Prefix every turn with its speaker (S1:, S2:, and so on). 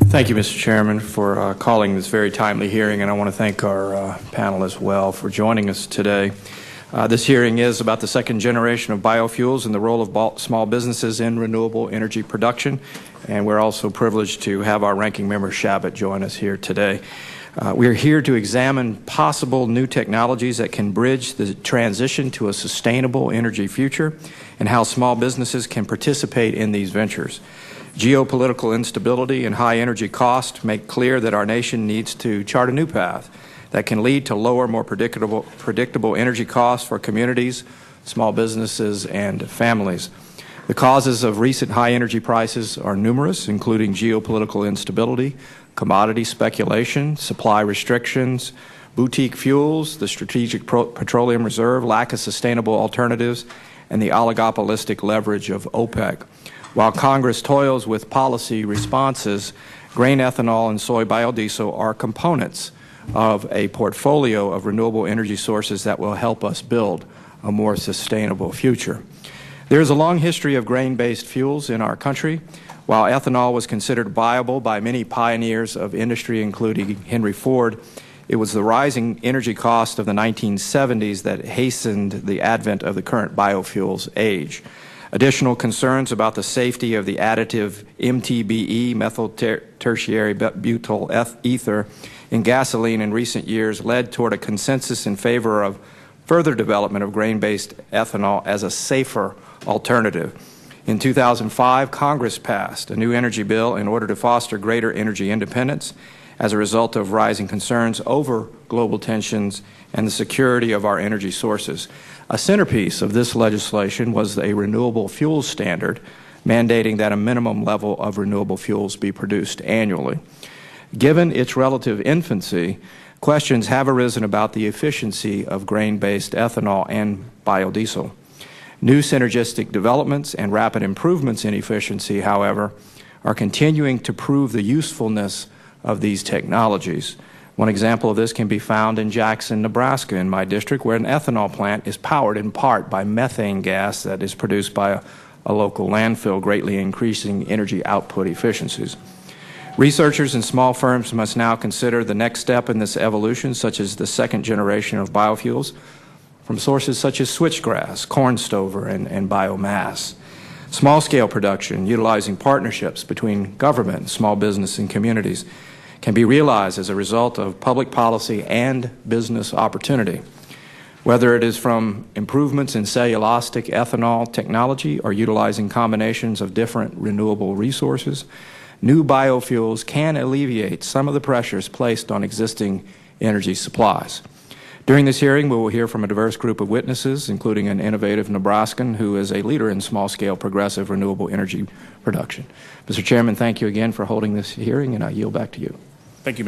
S1: Thank you, Mr. Chairman, for calling this very timely hearing, and I want to thank our panel as well for joining us today. This hearing is about the second generation of biofuels and the role of small businesses in renewable energy production, and we're also privileged to have our ranking member Shabbat join us here today. We're here to examine possible new technologies that can bridge the transition to a sustainable energy future and how small businesses can participate in these ventures. Geopolitical instability and high energy costs make clear that our nation needs to chart a new path that can lead to lower, more predictable energy costs for communities, small businesses, and families. The causes of recent high energy prices are numerous, including geopolitical instability, commodity speculation, supply restrictions, boutique fuels, the Strategic Petroleum Reserve, lack of sustainable alternatives, and the oligopolistic leverage of OPEC. While Congress toils with policy responses, grain ethanol and soy biodiesel are components of a portfolio of renewable energy sources that will help us build a more sustainable future. There is a long history of grain-based fuels in our country. While ethanol was considered viable by many pioneers of industry, including Henry Ford, it was the rising energy cost of the 1970s that hastened the advent of the current biofuels age. Additional concerns about the safety of the additive MTBE, methyl tertiary butyl ether, in gasoline in recent years led toward a consensus in favor of further development of grain-based ethanol as a safer alternative. In 2005, Congress passed a new energy bill in order to foster greater energy independence as a result of rising concerns over global tensions and the security of our energy sources. A centerpiece of this legislation was a renewable fuels standard, mandating that a minimum level of renewable fuels be produced annually. Given its relative infancy, questions have arisen about the efficiency of grain-based ethanol and biodiesel. New synergistic developments and rapid improvements in efficiency, however, are continuing to prove the usefulness of these technologies. One example of this can be found in Jackson, Nebraska, in my district, where an ethanol plant is powered in part by methane gas that is produced by a local landfill, greatly increasing energy output efficiencies. Researchers and small firms must now consider the next step in this evolution, such as the second generation of biofuels, from sources such as switchgrass, corn stover, and biomass. Small-scale production, utilizing partnerships between government, small business, and communities, can be realized as a result of public policy and business opportunity. Whether it is from improvements in cellulosic ethanol technology or utilizing combinations of different renewable resources, new biofuels can alleviate some of the pressures placed on existing energy supplies. During this hearing, we will hear from a diverse group of witnesses, including an innovative Nebraskan who is a leader in small-scale progressive renewable energy production. Mr. Chairman, thank you again for holding this hearing, and I yield back to you.
S2: Thank you, Mr.